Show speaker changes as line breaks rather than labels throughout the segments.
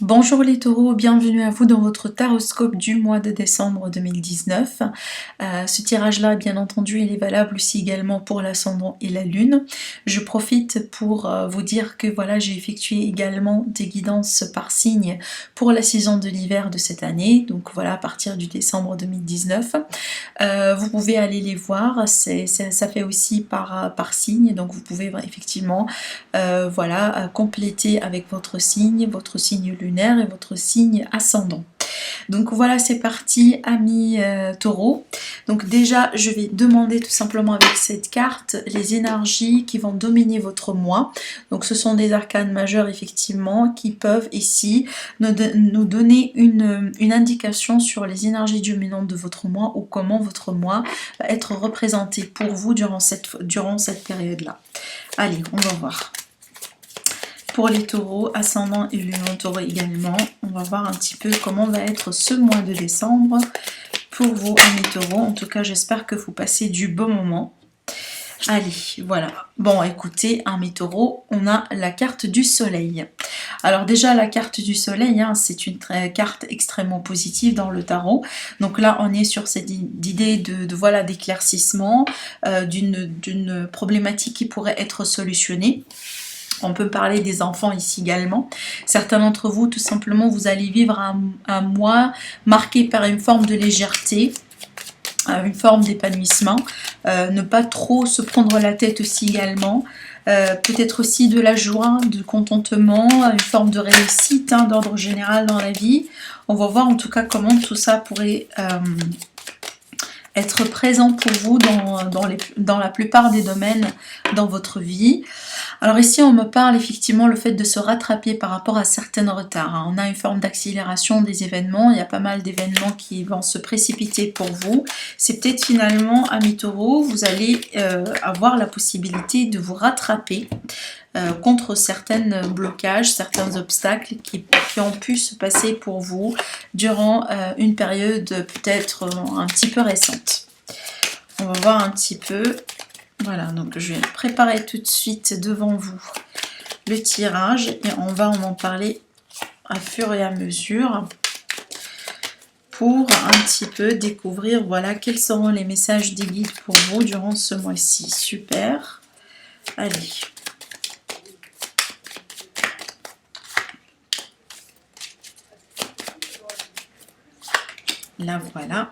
Bonjour les taureaux, bienvenue à vous dans votre taroscope du mois de décembre 2019. Ce tirage-là, bien entendu, il est valable aussi également pour l'ascendant et la lune. Je profite pour vous dire que voilà, j'ai effectué également des guidances par signe pour la saison de l'hiver de cette année, donc voilà, à partir du décembre 2019. Vous pouvez aller les voir, ça fait aussi par signe, donc vous pouvez effectivement voilà, compléter avec votre signe lunaire et votre signe ascendant. Donc voilà, c'est parti, amis taureaux. Donc déjà, je vais demander tout simplement avec cette carte les énergies qui vont dominer votre mois. Donc ce sont des arcanes majeurs effectivement qui peuvent ici nous donner une indication sur les énergies dominantes de votre mois ou comment votre mois va être représenté pour vous durant cette période-là. Allez, on va voir. Pour les taureaux, ascendant et lune en taureau également, on va voir un petit peu comment va être ce mois de décembre pour vous, amis taureaux. En tout cas, j'espère que vous passez du bon moment. Allez, voilà. Bon, écoutez, amis taureaux, on a la carte du soleil. Alors déjà, la carte du soleil, hein, c'est une carte extrêmement positive dans le tarot. Donc là, on est sur cette idée voilà, d'éclaircissement, d'une problématique qui pourrait être solutionnée. On peut parler des enfants ici également. Certains d'entre vous, tout simplement, vous allez vivre un mois marqué par une forme de légèreté, une forme d'épanouissement. Ne pas trop se prendre la tête aussi également. Peut-être aussi de la joie, de contentement, une forme de réussite hein, d'ordre général dans la vie. On va voir en tout cas comment tout ça pourrait être présent pour vous dans la plupart des domaines dans votre vie. Alors ici on me parle effectivement le fait de se rattraper par rapport à certains retards. Hein. On a une forme d'accélération des événements, il y a pas mal d'événements qui vont se précipiter pour vous. C'est peut-être finalement, amis taureaux, vous allez avoir la possibilité de vous rattraper contre certains blocages, certains obstacles qui ont pu se passer pour vous durant une période peut-être un petit peu récente. On va voir un petit peu. Voilà, donc je vais préparer tout de suite devant vous le tirage et on va en parler à fur et à mesure pour un petit peu découvrir voilà quels seront les messages des guides pour vous durant ce mois-ci. Super. Allez. Là voilà.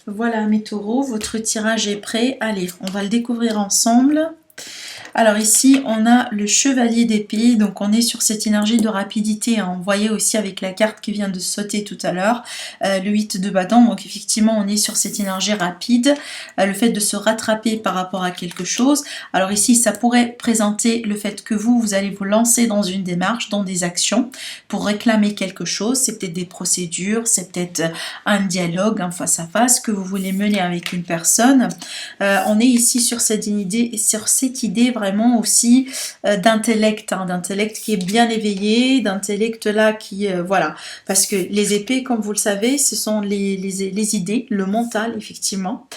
Voilà mes taureaux, votre tirage est prêt. Allez, on va le découvrir ensemble. Alors ici, on a le chevalier d'épée, donc on est sur cette énergie de rapidité. Hein. On voyait aussi avec la carte qui vient de sauter tout à l'heure, le 8 de bâton. Donc effectivement, on est sur cette énergie rapide, le fait de se rattraper par rapport à quelque chose. Alors ici, ça pourrait présenter le fait que vous allez vous lancer dans une démarche, dans des actions, pour réclamer quelque chose. C'est peut-être des procédures, c'est peut-être un dialogue, un face à face que vous voulez mener avec une personne. On est ici sur cette idée vraiment aussi d'intellect, hein, d'intellect qui est bien éveillé, d'intellect là qui, voilà, parce que les épées, comme vous le savez, ce sont les idées, le mental, effectivement.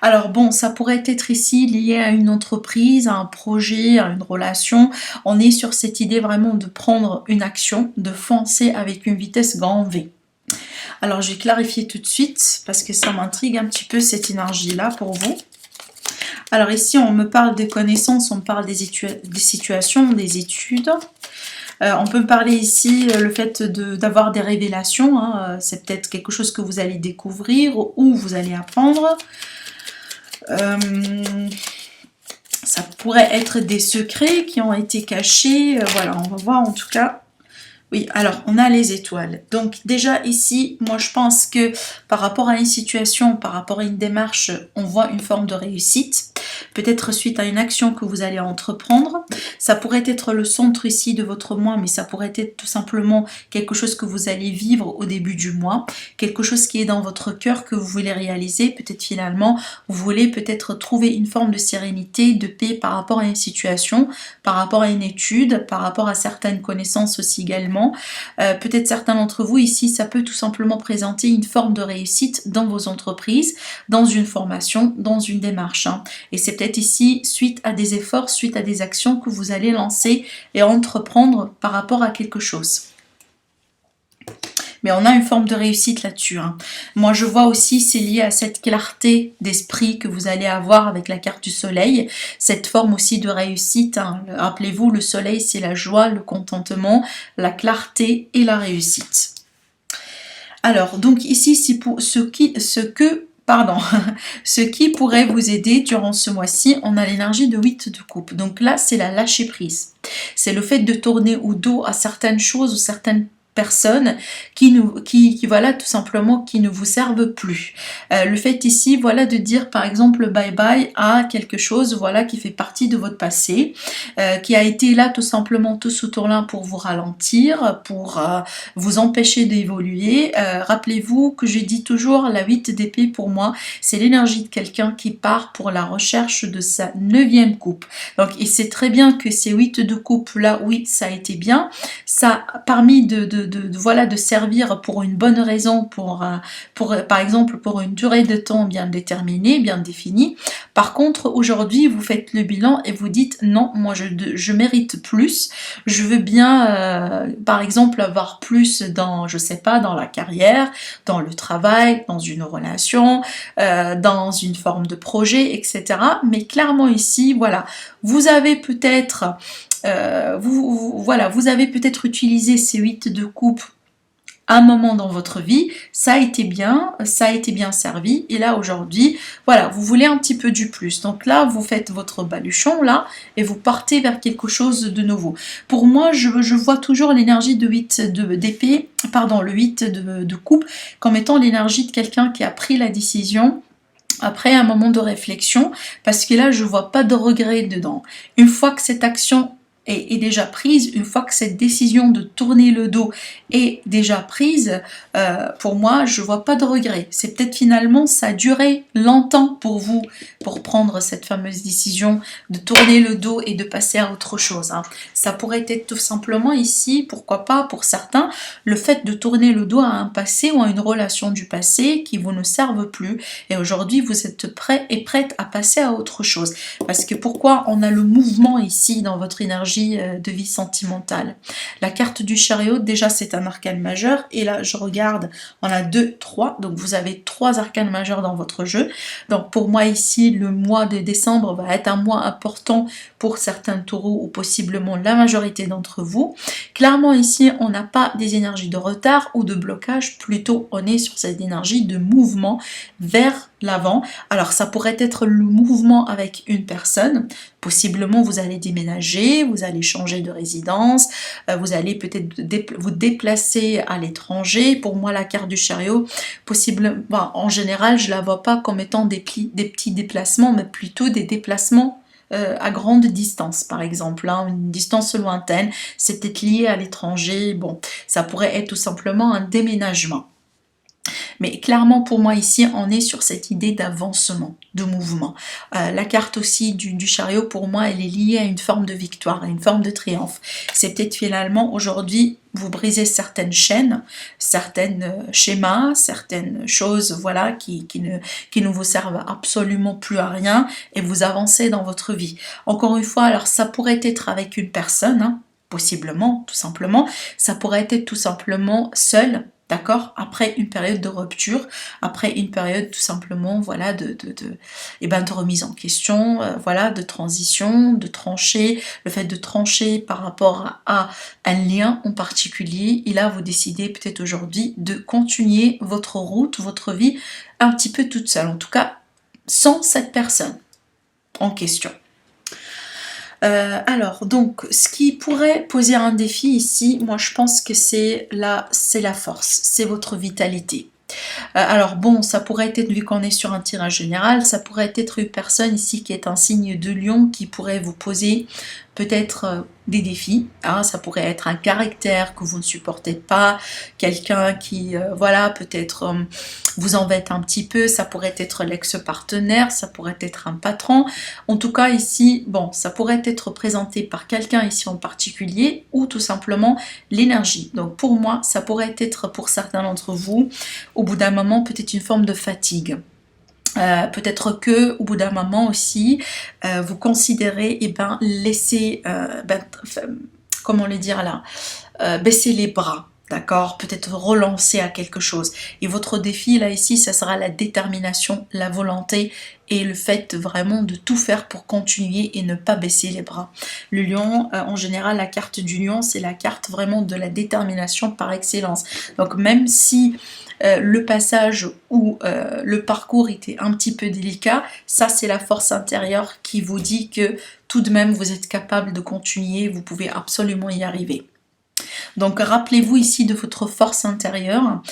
Alors bon, ça pourrait être ici lié à une entreprise, à un projet, à une relation. On est sur cette idée vraiment de prendre une action, de foncer avec une vitesse grand V. Alors je vais clarifier tout de suite, parce que ça m'intrigue un petit peu cette énergie-là pour vous. Alors ici, on me parle des connaissances, on parle des situations, des études. On peut me parler ici le fait d'avoir des révélations. Hein, c'est peut-être quelque chose que vous allez découvrir ou vous allez apprendre. Ça pourrait être des secrets qui ont été cachés. Voilà, on va voir en tout cas. Oui, alors on a les étoiles. Donc déjà ici, moi je pense que par rapport à une situation, par rapport à une démarche, on voit une forme de réussite. Peut-être suite à une action que vous allez entreprendre. Ça pourrait être le centre ici de votre mois, mais ça pourrait être tout simplement quelque chose que vous allez vivre au début du mois. Quelque chose qui est dans votre cœur que vous voulez réaliser. Peut-être finalement, vous voulez peut-être trouver une forme de sérénité, de paix par rapport à une situation, par rapport à une étude, par rapport à certaines connaissances aussi également. Peut-être certains d'entre vous ici, ça peut tout simplement présenter une forme de réussite dans vos entreprises, dans une formation, dans une démarche. Hein. Et c'est peut-être peut-être ici suite à des efforts, suite à des actions que vous allez lancer et entreprendre par rapport à quelque chose. Mais on a une forme de réussite là-dessus. Hein. Moi, je vois aussi, c'est lié à cette clarté d'esprit que vous allez avoir avec la carte du soleil, cette forme aussi de réussite. Hein. Rappelez-vous, le soleil, c'est la joie, le contentement, la clarté et la réussite. Alors, donc ici, c'est pour ce qui pourrait vous aider durant ce mois-ci, on a l'énergie de 8 de coupe. Donc là, c'est la lâcher prise. C'est le fait de tourner au dos à certaines choses ou certaines personnes qui voilà, tout simplement, qui ne vous servent plus. Le fait ici, voilà, de dire par exemple bye bye à quelque chose, voilà, qui fait partie de votre passé, qui a été là tout simplement tout ce tour-là pour vous ralentir, pour vous empêcher d'évoluer. Rappelez-vous que je dis toujours la 8 d'épée pour moi, c'est l'énergie de quelqu'un qui part pour la recherche de sa 9e coupe. Donc il sait très bien que ces 8 de coupe là, oui, ça a été bien, ça a permis voilà, de servir pour une bonne raison, pour par exemple pour une durée de temps bien déterminée, bien définie. Par contre, aujourd'hui, vous faites le bilan et vous dites non, moi je mérite plus, je veux bien par exemple avoir plus dans, je sais pas, dans la carrière, dans le travail, dans une relation, dans une forme de projet, etc. Mais clairement ici, voilà, vous avez peut-être vous avez peut-être utilisé ces 8 de coupe à un moment dans votre vie, ça a été bien servi, et là aujourd'hui, voilà, vous voulez un petit peu du plus. Donc là, vous faites votre baluchon là, et vous partez vers quelque chose de nouveau. Pour moi, je vois toujours l'énergie de 8 d'épée, pardon, le 8 de coupe, comme étant l'énergie de quelqu'un qui a pris la décision après un moment de réflexion, parce que là, je vois pas de regret dedans. Une fois que cette action est déjà prise, une fois que cette décision de tourner le dos est déjà prise, pour moi, je vois pas de regret. C'est peut-être finalement, ça a duré longtemps pour vous, pour prendre cette fameuse décision de tourner le dos et de passer à autre chose. Hein. Ça pourrait être tout simplement ici, pourquoi pas, pour certains, le fait de tourner le dos à un passé ou à une relation du passé qui vous ne servent plus. Et aujourd'hui, vous êtes prêt et prête à passer à autre chose. Parce que pourquoi on a le mouvement ici dans votre énergie de vie sentimentale. La carte du chariot, déjà c'est un arcane majeur, et là je regarde, on a 2, 3, donc vous avez 3 arcanes majeurs dans votre jeu. Donc pour moi ici, le mois de décembre va être un mois important pour certains taureaux ou possiblement la majorité d'entre vous. Clairement ici, on n'a pas des énergies de retard ou de blocage, plutôt on est sur cette énergie de mouvement vers l'avant. Alors ça pourrait être le mouvement avec une personne, possiblement vous allez déménager, vous allez changer de résidence, vous allez peut-être vous déplacer à l'étranger. Pour moi la carte du chariot, possiblement, en général je la vois pas comme étant des petits déplacements, mais plutôt des déplacements à grande distance, par exemple, hein, une distance lointaine, c'est peut-être lié à l'étranger, bon, ça pourrait être tout simplement un déménagement. Mais clairement pour moi ici on est sur cette idée d'avancement, de mouvement. La carte aussi du chariot pour moi elle est liée à une forme de victoire, à une forme de triomphe. C'est peut-être finalement aujourd'hui vous brisez certaines chaînes, certains schémas, certaines choses voilà qui ne vous servent absolument plus à rien et vous avancez dans votre vie. Encore une fois, alors ça pourrait être avec une personne, hein, possiblement, tout simplement, ça pourrait être tout simplement seul. D'accord, après une période de rupture, après une période tout simplement voilà de remise en question, voilà, de transition, de trancher, le fait de trancher par rapport à un lien en particulier, et là vous décidez peut-être aujourd'hui de continuer votre route, votre vie un petit peu toute seule, en tout cas sans cette personne en question. Alors, donc, ce qui pourrait poser un défi ici, moi je pense que c'est la force, c'est votre vitalité. Alors bon, ça pourrait être, vu qu'on est sur un tirage général, ça pourrait être une personne ici qui est un signe de lion qui pourrait vous poser peut-être des défis, hein, ça pourrait être un caractère que vous ne supportez pas, quelqu'un qui, voilà, peut-être vous embête un petit peu, ça pourrait être l'ex-partenaire, ça pourrait être un patron, en tout cas ici, bon, ça pourrait être présenté par quelqu'un ici en particulier, ou tout simplement l'énergie. Donc pour moi, ça pourrait être pour certains d'entre vous, au bout d'un moment, peut-être une forme de fatigue. Peut-être que au bout d'un moment aussi, vous considérez laisser, comment le dire là, baisser les bras. D'accord, peut-être relancer à quelque chose. Et votre défi là ici, ça sera la détermination, la volonté et le fait vraiment de tout faire pour continuer et ne pas baisser les bras. Le lion, en général, la carte du lion, c'est la carte vraiment de la détermination par excellence. Donc même si le passage ou le parcours était un petit peu délicat, ça c'est la force intérieure qui vous dit que tout de même vous êtes capable de continuer, vous pouvez absolument y arriver. Donc rappelez-vous ici de votre force intérieure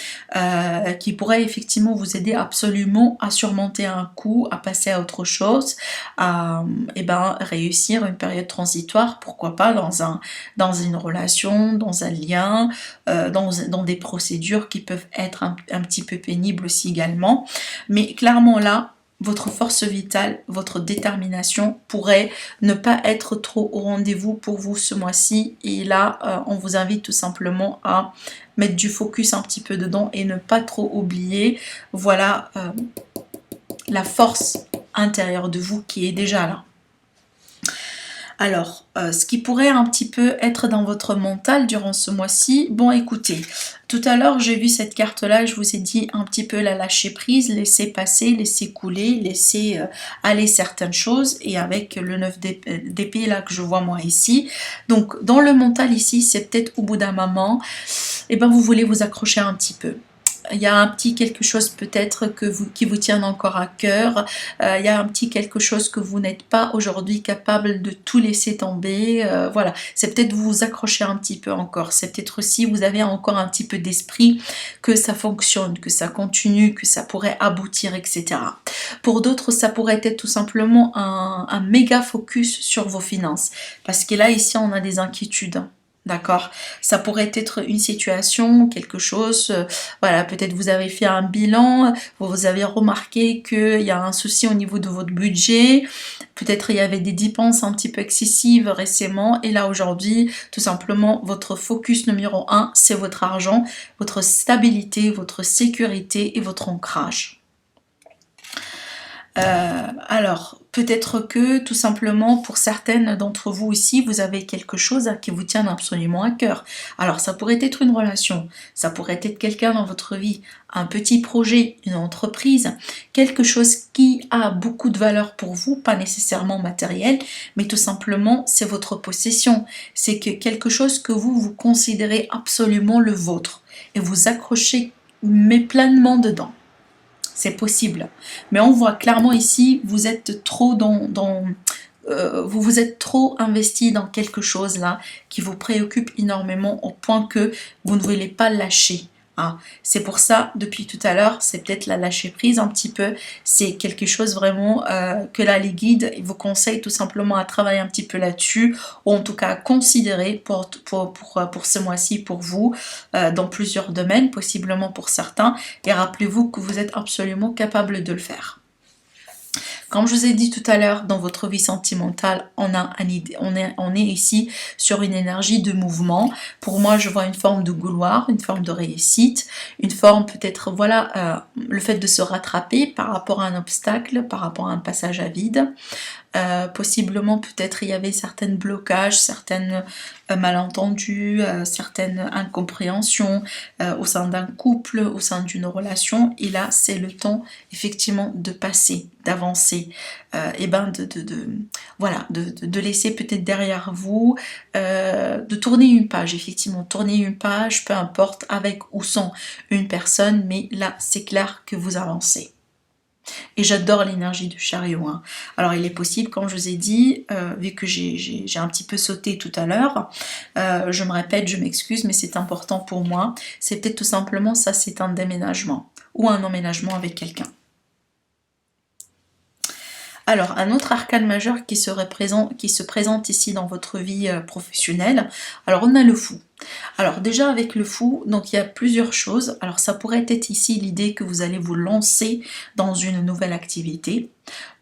qui pourrait effectivement vous aider absolument à surmonter un coup, à passer à autre chose, à réussir une période transitoire, pourquoi pas dans une relation, dans un lien, dans des procédures qui peuvent être un petit peu pénibles aussi également. Mais clairement là, votre force vitale, votre détermination pourrait ne pas être trop au rendez-vous pour vous ce mois-ci. Et là, on vous invite tout simplement à mettre du focus un petit peu dedans et ne pas trop oublier, voilà, la force intérieure de vous qui est déjà là. Alors, ce qui pourrait un petit peu être dans votre mental durant ce mois-ci, bon écoutez, tout à l'heure j'ai vu cette carte-là, je vous ai dit un petit peu la lâcher prise, laisser passer, laisser couler, laisser aller certaines choses, et avec le 9 d'épée là que je vois moi ici, donc dans le mental ici, c'est peut-être au bout d'un moment, vous voulez vous accrocher un petit peu. Il y a un petit quelque chose peut-être qui vous tient encore à cœur, il y a un petit quelque chose que vous n'êtes pas aujourd'hui capable de tout laisser tomber, voilà, c'est peut-être vous accrocher un petit peu encore, c'est peut-être aussi vous avez encore un petit peu d'esprit que ça fonctionne, que ça continue, que ça pourrait aboutir, etc. Pour d'autres, ça pourrait être tout simplement un méga focus sur vos finances, parce que là ici on a des inquiétudes. D'accord, ça pourrait être une situation, quelque chose, voilà, peut-être vous avez fait un bilan, vous avez remarqué qu'il y a un souci au niveau de votre budget, peut-être il y avait des dépenses un petit peu excessives récemment, et là aujourd'hui, tout simplement, votre focus numéro 1, c'est votre argent, votre stabilité, votre sécurité et votre ancrage. Alors, peut-être que tout simplement pour certaines d'entre vous ici, vous avez quelque chose qui vous tient absolument à cœur. Alors, ça pourrait être une relation, ça pourrait être quelqu'un dans votre vie, un petit projet, une entreprise, quelque chose qui a beaucoup de valeur pour vous, pas nécessairement matériel, mais tout simplement c'est votre possession. C'est que quelque chose que vous considérez absolument le vôtre et vous accrochez mais pleinement dedans. C'est possible. Mais on voit clairement ici, vous êtes trop vous vous êtes trop investi dans quelque chose là qui vous préoccupe énormément au point que vous ne voulez pas lâcher. Hein. C'est pour ça, depuis tout à l'heure, c'est peut-être la lâcher prise un petit peu. C'est quelque chose vraiment que là, les guides vous conseillent tout simplement à travailler un petit peu là-dessus, ou en tout cas à considérer pour ce mois-ci pour vous, dans plusieurs domaines, possiblement pour certains. Et rappelez-vous que vous êtes absolument capable de le faire. Comme je vous ai dit tout à l'heure, dans votre vie sentimentale, on est ici sur une énergie de mouvement. Pour moi, je vois une forme de gloire, une forme de réussite, une forme peut-être, voilà, le fait de se rattraper par rapport à un obstacle, par rapport à un passage à vide. Possiblement peut-être il y avait certains blocages, certaines malentendus, certaines incompréhensions au sein d'un couple, au sein d'une relation, et là c'est le temps effectivement de passer, d'avancer, de laisser peut-être derrière vous, de tourner une page, effectivement tourner une page, peu importe avec ou sans une personne, mais là c'est clair que vous avancez. Et j'adore l'énergie du chariot. Hein. Alors il est possible, comme je vous ai dit, vu que j'ai un petit peu sauté tout à l'heure, je me répète, je m'excuse, mais c'est important pour moi. C'est peut-être tout simplement ça, c'est un déménagement ou un emménagement avec quelqu'un. Alors, un autre arcane majeur qui se présente ici dans votre vie professionnelle, alors on a le fou. Alors déjà avec le fou, donc il y a plusieurs choses. Alors ça pourrait être ici l'idée que vous allez vous lancer dans une nouvelle activité,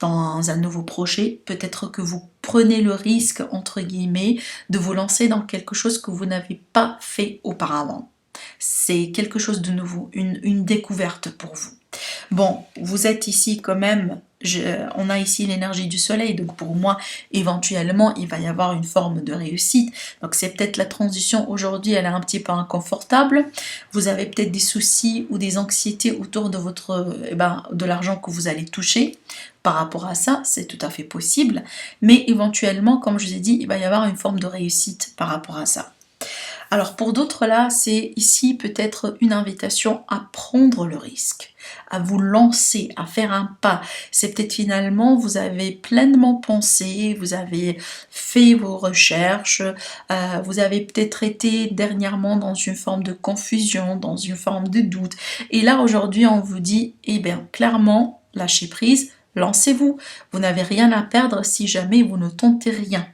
dans un nouveau projet. Peut-être que vous prenez le risque, entre guillemets, de vous lancer dans quelque chose que vous n'avez pas fait auparavant. C'est quelque chose de nouveau, une découverte pour vous. Bon, vous êtes ici quand même, on a ici l'énergie du soleil, donc pour moi, éventuellement, il va y avoir une forme de réussite. Donc c'est peut-être la transition aujourd'hui, elle est un petit peu inconfortable. Vous avez peut-être des soucis ou des anxiétés autour de votre, de l'argent que vous allez toucher. Par rapport à ça, c'est tout à fait possible. Mais éventuellement, comme je vous ai dit, il va y avoir une forme de réussite par rapport à ça. Alors pour d'autres là, c'est ici peut-être une invitation à prendre le risque, à vous lancer, à faire un pas. C'est peut-être finalement, vous avez pleinement pensé, vous avez fait vos recherches, vous avez peut-être été dernièrement dans une forme de confusion, dans une forme de doute. Et là aujourd'hui, on vous dit, eh bien clairement, lâchez prise, lancez-vous. Vous n'avez rien à perdre si jamais vous ne tentez rien.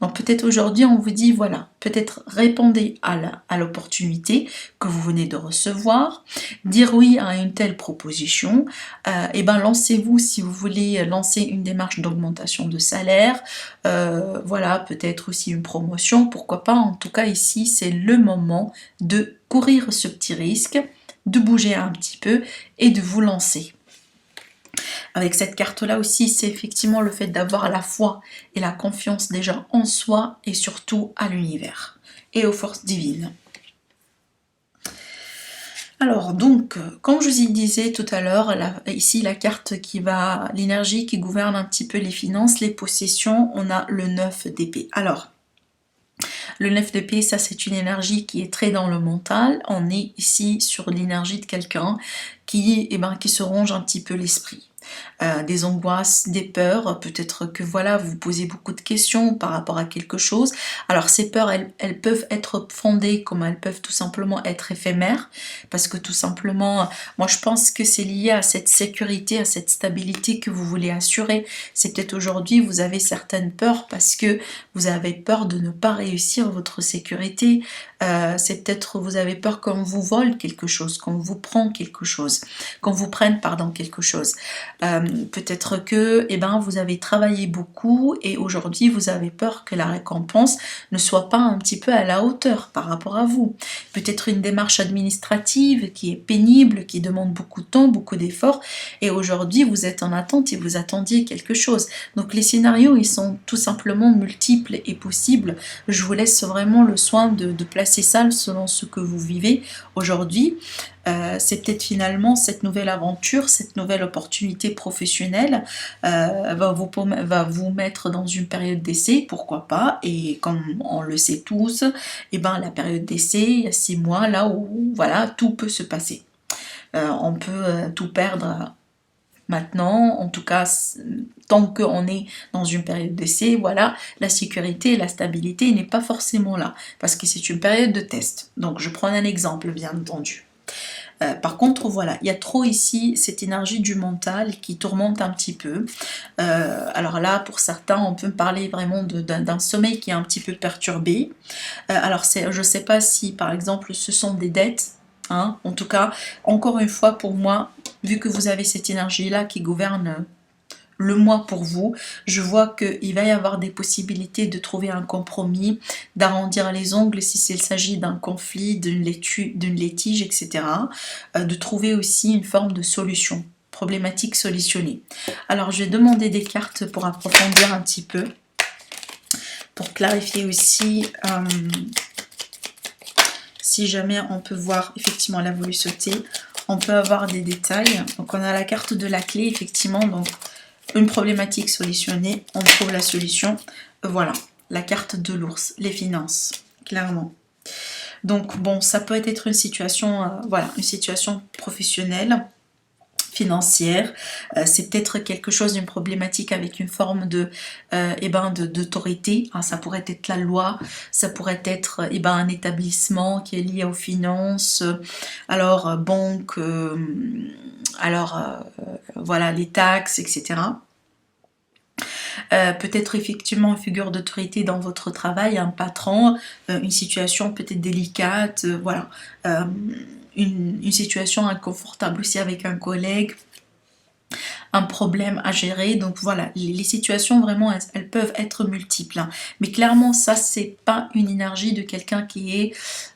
Donc peut-être aujourd'hui on vous dit voilà, peut-être répondez à l'opportunité que vous venez de recevoir, dire oui à une telle proposition, et ben lancez-vous si vous voulez lancer une démarche d'augmentation de salaire, voilà, peut-être aussi une promotion, pourquoi pas. En tout cas ici c'est le moment de courir ce petit risque, de bouger un petit peu et de vous lancer. Avec cette carte-là aussi, c'est effectivement le fait d'avoir la foi et la confiance déjà en soi et surtout à l'univers et aux forces divines. Alors donc, comme je vous disais tout à l'heure, ici la carte qui va, l'énergie qui gouverne un petit peu les finances, les possessions, on a le 9 d'épée. Alors, le 9 d'épée, ça c'est une énergie qui est très dans le mental. On est ici sur l'énergie de quelqu'un qui se ronge un petit peu l'esprit. Des angoisses, des peurs, peut-être que voilà, vous posez beaucoup de questions par rapport à quelque chose. Alors ces peurs, elles peuvent être fondées comme elles peuvent tout simplement être éphémères, parce que tout simplement, moi je pense que c'est lié à cette sécurité, à cette stabilité que vous voulez assurer. C'est peut-être aujourd'hui, vous avez certaines peurs parce que vous avez peur de ne pas réussir votre sécurité. C'est peut-être vous avez peur qu'on vous vole quelque chose, qu'on vous prend quelque chose, qu'on vous prenne pardon quelque chose. Peut-être que vous avez travaillé beaucoup et aujourd'hui vous avez peur que la récompense ne soit pas un petit peu à la hauteur par rapport à vous. Peut-être une démarche administrative qui est pénible, qui demande beaucoup de temps, beaucoup d'efforts, et aujourd'hui vous êtes en attente et vous attendiez quelque chose. Donc les scénarios ils sont tout simplement multiples et possibles. Je vous laisse vraiment le soin de placer ça selon ce que vous vivez aujourd'hui. C'est peut-être finalement cette nouvelle aventure, cette nouvelle opportunité professionnelle va vous mettre dans une période d'essai, pourquoi pas, et comme on le sait tous, la période d'essai, il y a 6 mois là où voilà, tout peut se passer. On peut tout perdre maintenant, en tout cas tant qu'on est dans une période d'essai, voilà, la sécurité et la stabilité n'est pas forcément là, parce que c'est une période de test. Donc je prends un exemple bien entendu. Par contre, voilà, il y a trop ici cette énergie du mental qui tourmente un petit peu. Alors là, pour certains, on peut parler vraiment d'un sommeil qui est un petit peu perturbé. Alors, je ne sais pas si, par exemple, ce sont des dettes. Hein. En tout cas, encore une fois, pour moi, vu que vous avez cette énergie-là qui gouverne le mois pour vous, je vois qu'il va y avoir des possibilités de trouver un compromis, d'arrondir les ongles s'il s'agit d'un conflit, d'une litige, etc. De trouver aussi une forme de solution, problématique solutionnée. Alors je vais demander des cartes pour approfondir un petit peu, pour clarifier aussi, si jamais on peut voir, effectivement elle a voulu sauter, on peut avoir des détails. Donc on a la carte de la clé, effectivement, donc une problématique solutionnée, on trouve la solution. Voilà, la carte de l'ours, les finances, clairement. Donc bon, ça peut être une situation, voilà, une situation professionnelle, financière. C'est peut-être quelque chose, une problématique avec une forme de d'autorité. Hein, ça pourrait être la loi, ça pourrait être un établissement qui est lié aux finances, alors banque, voilà, les taxes, etc. Peut-être effectivement une figure d'autorité dans votre travail, un patron, une situation peut-être délicate, voilà, une situation inconfortable aussi avec un collègue, un problème à gérer. Donc voilà, les situations vraiment, elles peuvent être multiples, hein. Mais clairement, ça, c'est pas une énergie de quelqu'un qui est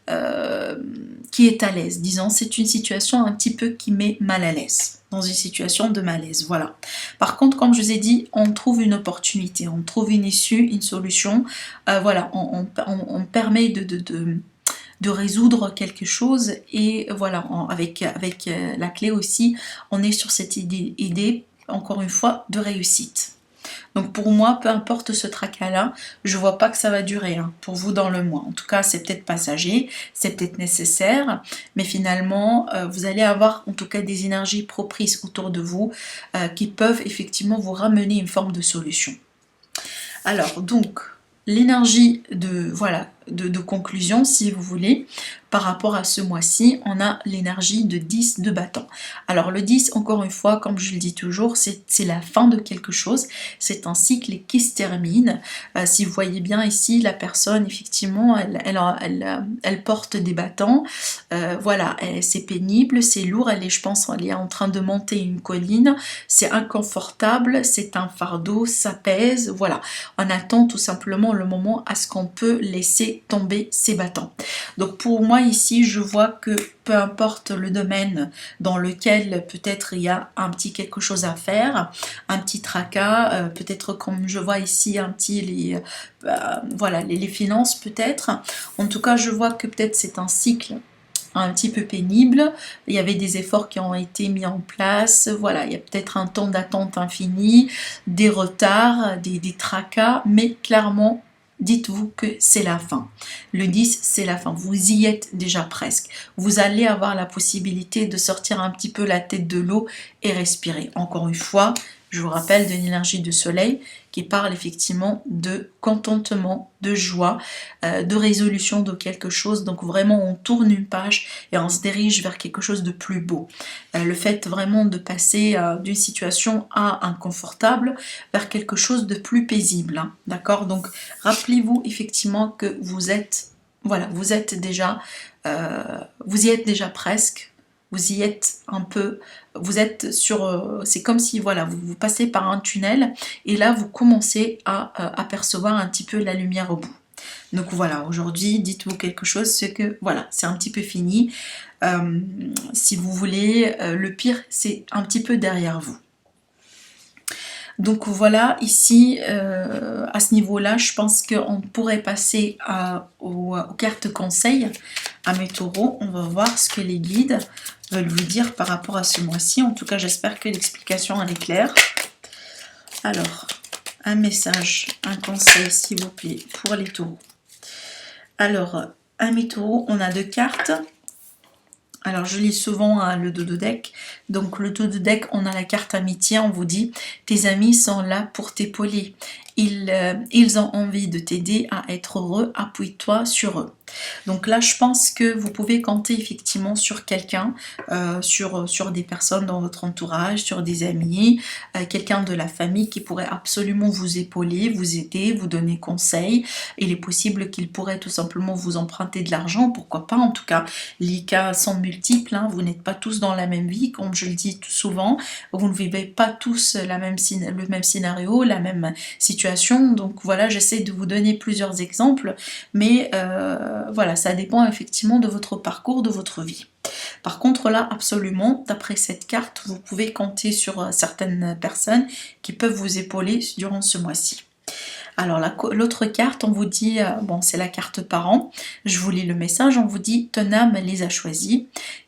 à l'aise. Disons, c'est une situation un petit peu qui met mal à l'aise, dans une situation de malaise, voilà. Par contre, comme je vous ai dit, on trouve une opportunité, on trouve une issue, une solution, voilà, on permet de résoudre quelque chose, et voilà, avec la clé aussi, on est sur cette idée, encore une fois, de réussite. Donc pour moi, peu importe ce tracas-là, je vois pas que ça va durer, hein, pour vous dans le mois. En tout cas, c'est peut-être passager, c'est peut-être nécessaire, mais finalement, vous allez avoir en tout cas des énergies propices autour de vous qui peuvent effectivement vous ramener une forme de solution. Alors donc, l'énergie de conclusion, si vous voulez, par rapport à ce mois-ci, on a l'énergie de 10 de bâton. Alors le 10, encore une fois, comme je le dis toujours, c'est la fin de quelque chose, c'est un cycle qui se termine. Si vous voyez bien ici, la personne, effectivement, elle porte des bâtons, voilà, c'est pénible, c'est lourd, je pense, elle est en train de monter une colline, c'est inconfortable, c'est un fardeau, ça pèse, voilà. On attend tout simplement le moment à ce qu'on peut laisser tomber ses bâtons. Donc pour moi ici, je vois que peu importe le domaine dans lequel peut-être il y a un petit quelque chose à faire, un petit tracas, peut-être comme je vois ici un petit voilà, les finances peut-être. En tout cas, je vois que peut-être c'est un cycle un petit peu pénible, il y avait des efforts qui ont été mis en place, voilà, il y a peut-être un temps d'attente infini, des retards, des tracas, mais clairement, dites-vous que c'est la fin. Le 10, c'est la fin. Vous y êtes déjà presque. Vous allez avoir la possibilité de sortir un petit peu la tête de l'eau et respirer. Encore une fois, je vous rappelle de l'énergie du soleil qui parle effectivement de contentement, de joie, de résolution de quelque chose. Donc vraiment, on tourne une page et on se dirige vers quelque chose de plus beau. Le fait vraiment de passer d'une situation inconfortable vers quelque chose de plus paisible, hein, d'accord? Donc rappelez-vous effectivement que vous êtes, voilà, vous êtes déjà, vous y êtes déjà presque. Vous y êtes un peu, vous êtes sur, c'est comme si voilà, vous passez par un tunnel et là vous commencez à apercevoir un petit peu la lumière au bout. Donc voilà, aujourd'hui, dites-vous quelque chose, c'est que voilà, c'est un petit peu fini. Si vous voulez, le pire, c'est un petit peu derrière vous. Donc voilà, ici, à ce niveau-là, je pense qu'on pourrait passer aux cartes conseils à mes taureaux. On va voir ce que les guides veulent vous dire par rapport à ce mois-ci. En tout cas, j'espère que l'explication elle est claire. Alors, un message, un conseil, s'il vous plaît, pour les taureaux. Alors, à mes taureaux, on a deux cartes. Alors je lis souvent le dos de deck, donc le dos de deck, on a la carte amitié, on vous dit tes amis sont là pour t'épauler, ils ont envie de t'aider à être heureux, appuie-toi sur eux. Donc là je pense que vous pouvez compter effectivement sur quelqu'un, sur des personnes dans votre entourage, sur des amis, quelqu'un de la famille qui pourrait absolument vous épauler, vous aider, vous donner conseil. Il est possible qu'il pourrait tout simplement vous emprunter de l'argent, pourquoi pas. En tout cas les cas sont multiples, hein. Vous n'êtes pas tous dans la même vie, comme je le dis tout souvent, vous ne vivez pas tous le même scénario, la même situation. Donc voilà, j'essaie de vous donner plusieurs exemples, mais voilà, ça dépend effectivement de votre parcours, de votre vie. Par contre là, absolument, d'après cette carte, vous pouvez compter sur certaines personnes qui peuvent vous épauler durant ce mois-ci. Alors l'autre carte, on vous dit, bon c'est la carte parent, je vous lis le message, on vous dit ton âme les a choisis,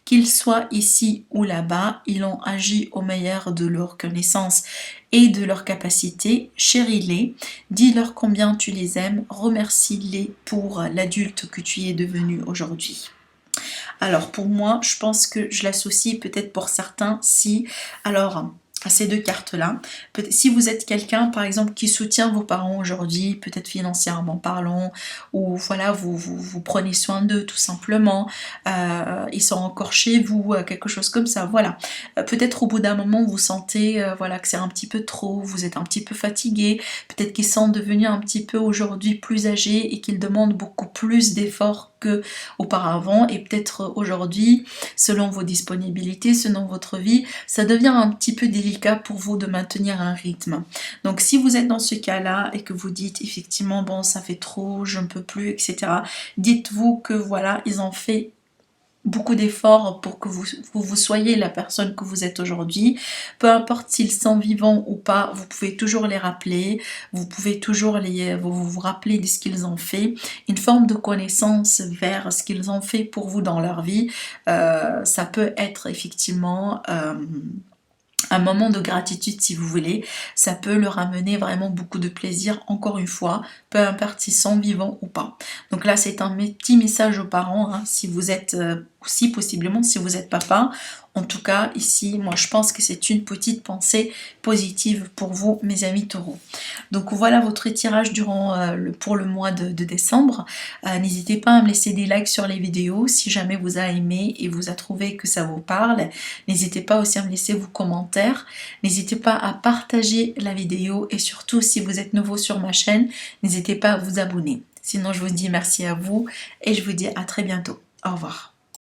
qu'ils soient ici ou là-bas, ils ont agi au meilleur de leur connaissance et de leur capacité, chéris-les, dis-leur combien tu les aimes, remercie-les pour l'adulte que tu es devenu aujourd'hui. Alors pour moi, je pense que je l'associe peut-être pour certains si, alors à ces deux cartes-là. Si vous êtes quelqu'un, par exemple, qui soutient vos parents aujourd'hui, peut-être financièrement parlant, ou voilà, vous prenez soin d'eux tout simplement, ils sont encore chez vous, quelque chose comme ça, voilà. Peut-être au bout d'un moment, vous sentez voilà, que c'est un petit peu trop, vous êtes un petit peu fatigué, peut-être qu'ils sont devenus un petit peu aujourd'hui plus âgés et qu'ils demandent beaucoup plus d'efforts que auparavant, et peut-être aujourd'hui, selon vos disponibilités, selon votre vie, ça devient un petit peu délicat pour vous de maintenir un rythme. Donc si vous êtes dans ce cas-là et que vous dites effectivement bon ça fait trop, je ne peux plus, etc. Dites-vous que voilà, ils ont fait beaucoup d'efforts pour que vous soyez la personne que vous êtes aujourd'hui. Peu importe s'ils sont vivants ou pas, vous pouvez toujours les rappeler, vous pouvez toujours vous rappeler de ce qu'ils ont fait, une forme de connaissance vers ce qu'ils ont fait pour vous dans leur vie. Ça peut être effectivement un moment de gratitude si vous voulez, ça peut leur amener vraiment beaucoup de plaisir, encore une fois, peu importe s'ils sont vivants ou pas. Donc là c'est un petit message aux parents, hein, si vous êtes, aussi possiblement si vous êtes papa. En tout cas ici, moi je pense que c'est une petite pensée positive pour vous mes amis taureaux. Donc voilà votre tirage pour le mois de décembre. N'hésitez pas à me laisser des likes sur les vidéos si jamais vous avez aimé et vous a trouvé que ça vous parle. N'hésitez pas aussi à me laisser vos commentaires. N'hésitez pas à partager la vidéo et surtout si vous êtes nouveau sur ma chaîne, n'hésitez pas à vous abonner. Sinon je vous dis merci à vous et je vous dis à très bientôt. Au revoir.